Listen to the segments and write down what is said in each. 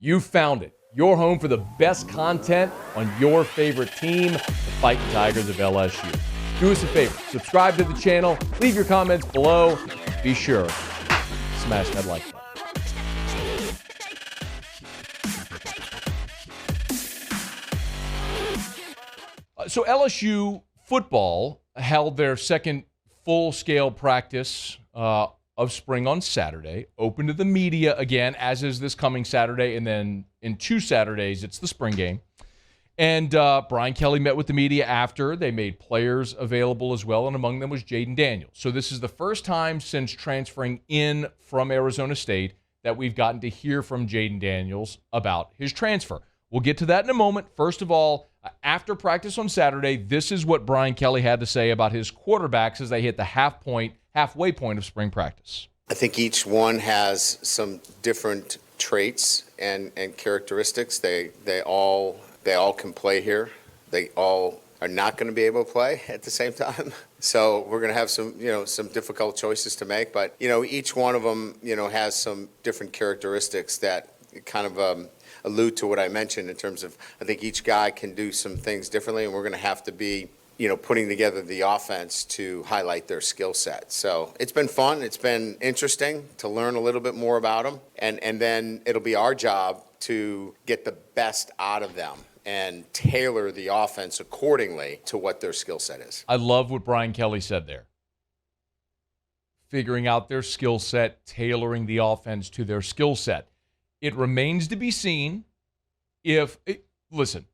You found it. Your home for the best content on your favorite team, the Fighting Tigers of LSU. Do us a favor. Subscribe to the channel. Leave your comments below. Be sure to smash that like button. So LSU football held their second full-scale practice of spring on Saturday, open to the media again, as is this coming Saturday, and then in 2 Saturdays, it's the spring game. And Brian Kelly met with the media after. They made players available as well, and among them was Jayden Daniels. So this is the first time since transferring in from Arizona State that we've gotten to hear from Jayden Daniels about his transfer. We'll get to that in a moment. First of all, after practice on Saturday, this is what Brian Kelly had to say about his quarterbacks as they hit the halfway point of spring practice. I think each one has some different traits and characteristics. They all can play here. They all are not going to be able to play at the same time. So we're going to have some difficult choices to make. But each one of them has some different characteristics that kind of allude to what I mentioned in terms of I think each guy can do some things differently, and we're going to have to be putting together the offense to highlight their skill set. So it's been fun. It's been interesting to learn a little bit more about them. And then it'll be our job to get the best out of them and tailor the offense accordingly to what their skill set is. I love what Brian Kelly said there. Figuring out their skill set, tailoring the offense to their skill set. It remains to be seen listen,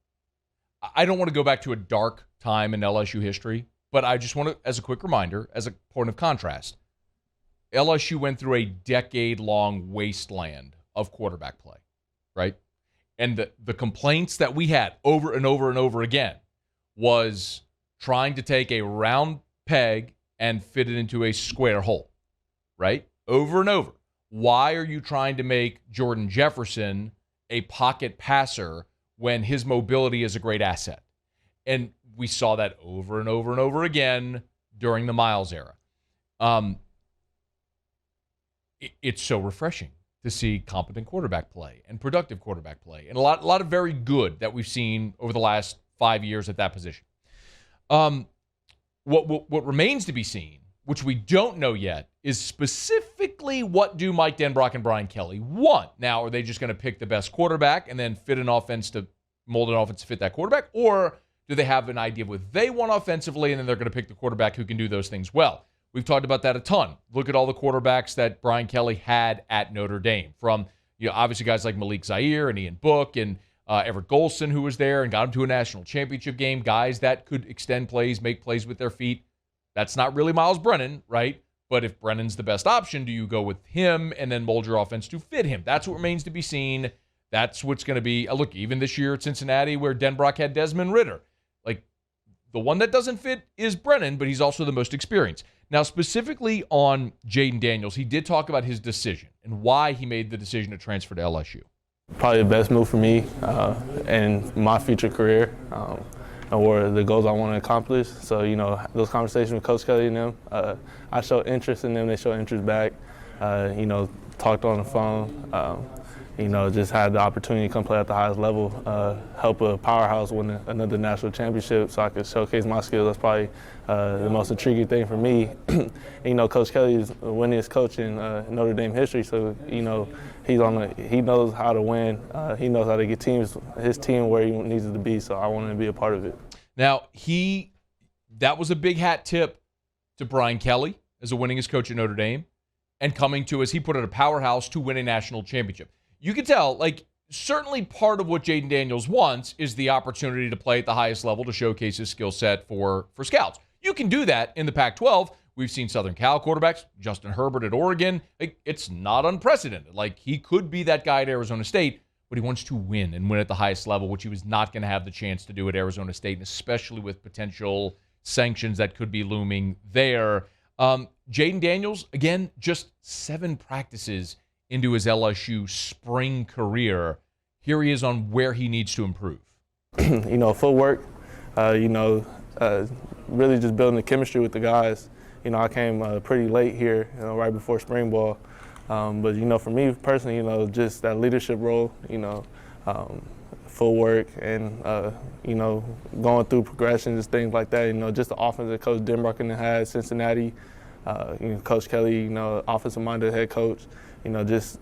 I don't want to go back to a dark time in LSU history, but I just want to, as a quick reminder, as a point of contrast, LSU went through a decade-long wasteland of quarterback play, right? And the complaints that we had over and over and over again was trying to take a round peg and fit it into a square hole, right? Over and over. Why are you trying to make Jordan Jefferson a pocket passer when his mobility is a great asset? And we saw that over and over and over again during the Miles era. It's so refreshing to see competent quarterback play and productive quarterback play, and a lot of very good that we've seen over the last 5 years at that position. What remains to be seen, which we don't know yet, is specifically what do Mike Denbrock and Brian Kelly want. Now, are they just going to pick the best quarterback and then mold an offense to fit that quarterback? Or do they have an idea of what they want offensively, and then they're going to pick the quarterback who can do those things well? We've talked about that a ton. Look at all the quarterbacks that Brian Kelly had at Notre Dame. From obviously guys like Malik Zaire and Ian Book and Everett Golson, who was there and got him to a national championship game, guys that could extend plays, make plays with their feet. That's not really Miles Brennan, right? But if Brennan's the best option, do you go with him and then mold your offense to fit him? That's what remains to be seen. That's what's going to be. Look, even this year at Cincinnati where Denbrock had Desmond Ridder. Like, the one that doesn't fit is Brennan, but he's also the most experienced. Now, specifically on Jayden Daniels, he did talk about his decision and why he made the decision to transfer to LSU. Probably the best move for me and my future career. Or the goals I want to accomplish. So, those conversations with Coach Kelly and them, I show interest in them, they show interest back. Talked on the phone, just had the opportunity to come play at the highest level, help a powerhouse win another national championship so I could showcase my skills. That's probably the most intriguing thing for me. Coach Kelly is the winningest coach in Notre Dame history, so, he knows how to win. He knows how to get his team where he needs it to be, so I wanted to be a part of it. Now, that was a big hat tip to Brian Kelly as the winningest coach at Notre Dame and coming to, as he put it, a powerhouse to win a national championship. You can tell, certainly part of what Jayden Daniels wants is the opportunity to play at the highest level to showcase his skill set for scouts. You can do that in the Pac-12. We've seen Southern Cal quarterbacks, Justin Herbert at Oregon. It's not unprecedented. He could be that guy at Arizona State, but he wants to win and win at the highest level, which he was not going to have the chance to do at Arizona State, and especially with potential sanctions that could be looming there. Jayden Daniels, again, just 7 practices into his LSU spring career. Here he is on where he needs to improve. Footwork, really just building the chemistry with the guys. I came pretty late here, right before spring ball. But, you know, for me personally, you know, just that leadership role, you know, footwork and, you know, going through progressions, things like that. You know, just the offense that Coach Denbrock had, Cincinnati, you know, Coach Kelly, you know, offensive-minded head coach. You know, just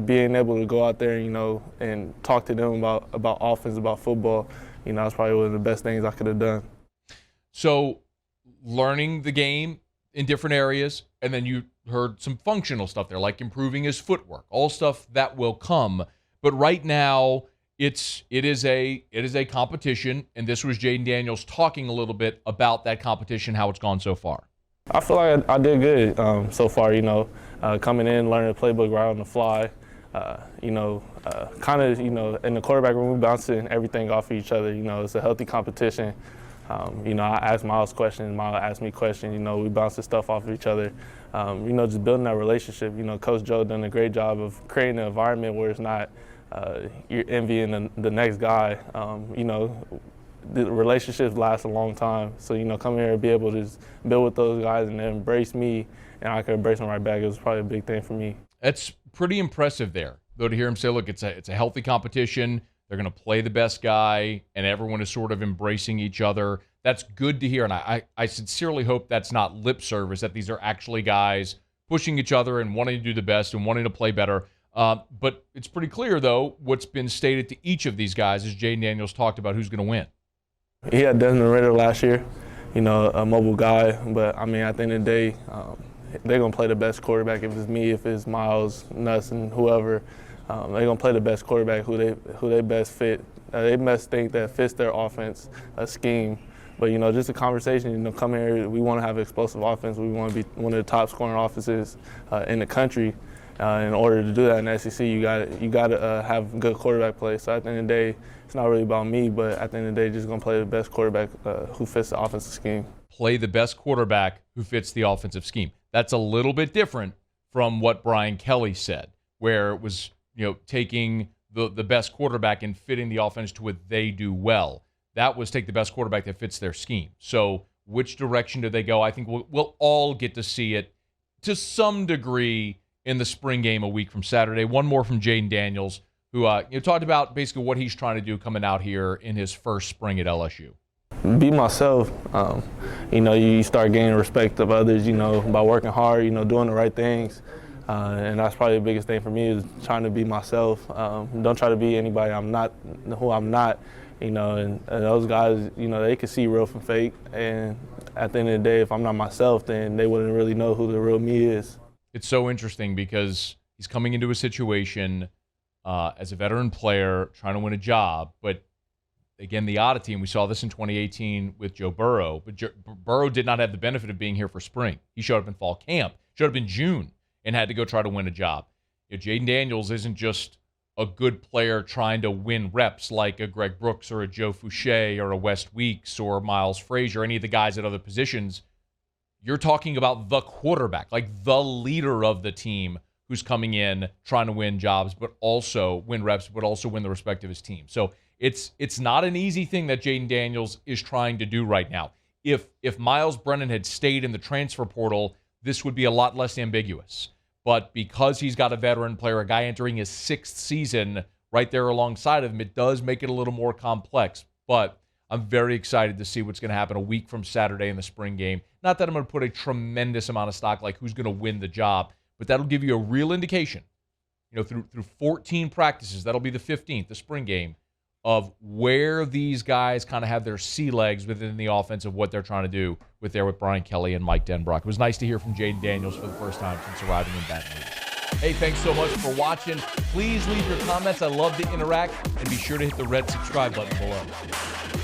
being able to go out there, you know, and talk to them about offense, about football. You know, that's probably one of the best things I could have done. So, learning the game in different areas, and then you heard some functional stuff there, like improving his footwork, all stuff that will come. But right now, it is a competition, and this was Jayden Daniels talking a little bit about that competition, how it's gone so far. I feel like I did good so far, you know, coming in, learning the playbook right on the fly, you know, kind of, you know, in the quarterback room, we bouncing everything off of each other. You know, it's a healthy competition. You know, I ask Miles questions, Miles asks me questions, you know, we bouncing stuff off of each other. You know, just building that relationship. You know, Coach Joe done a great job of creating an environment where it's not you're envying the next guy. You know, the relationships last a long time. So, you know, come here and be able to just build with those guys and then embrace me, and I could embrace them right back. It was probably a big thing for me. That's pretty impressive there, though, to hear him say, look, it's a healthy competition. They're going to play the best guy, and everyone is sort of embracing each other. That's good to hear, and I sincerely hope that's not lip service, that these are actually guys pushing each other and wanting to do the best and wanting to play better. But it's pretty clear, though, what's been stated to each of these guys is Jayden Daniels talked about who's going to win. He had Desmond Ridder last year, you know, a mobile guy. But, I mean, at the end of the day, they're going to play the best quarterback. If it's me, if it's Miles, Nuss, and whoever, they're going to play the best quarterback who they best fit. They best think that fits their offense scheme. But, you know, just a conversation, you know, come here, we want to have an explosive offense. We want to be one of the top scoring offenses in the country. In order to do that in the SEC, you got to have good quarterback play. So at the end of the day, it's not really about me, but at the end of the day, just going to play the best quarterback who fits the offensive scheme. Play the best quarterback who fits the offensive scheme. That's a little bit different from what Brian Kelly said, where it was, you know, taking the best quarterback and fitting the offense to what they do well. That was take the best quarterback that fits their scheme. So which direction do they go? I think we'll all get to see it to some degree in the spring game a week from Saturday. One more from Jayden Daniels, who talked about basically what he's trying to do coming out here in his first spring at LSU. Be myself. You know, you start gaining respect of others, you know, by working hard, you know, doing the right things. And that's probably the biggest thing for me is trying to be myself. Don't try to be anybody who I'm not, you know, and those guys, you know, they can see real from fake. And at the end of the day, if I'm not myself, then they wouldn't really know who the real me is. It's so interesting because he's coming into a situation as a veteran player trying to win a job. But, again, the oddity, and we saw this in 2018 with Joe Burrow, but Burrow did not have the benefit of being here for spring. He showed up in fall camp, showed up in June, and had to go try to win a job. Jayden Daniels isn't just a good player trying to win reps like a Greg Brooks or a Joe Fouché or a West Weeks or Miles Frazier, any of the guys at other positions. You're talking about the quarterback, like the leader of the team who's coming in trying to win jobs, but also win reps, but also win the respect of his team. So it's not an easy thing that Jayden Daniels is trying to do right now. If Miles Brennan had stayed in the transfer portal, this would be a lot less ambiguous. But because he's got a veteran player, a guy entering his 6th season right there alongside of him, it does make it a little more complex. But I'm very excited to see what's going to happen a week from Saturday in the spring game. Not that I'm going to put a tremendous amount of stock like who's going to win the job, but that'll give you a real indication, you know, through 14 practices, that'll be the 15th, the spring game, of where these guys kind of have their sea legs within the offense of what they're trying to do with Brian Kelly and Mike Denbrock. It was nice to hear from Jayden Daniels for the first time since arriving in Baton Rouge. Hey, thanks so much for watching. Please leave your comments. I love to interact, and be sure to hit the red subscribe button below.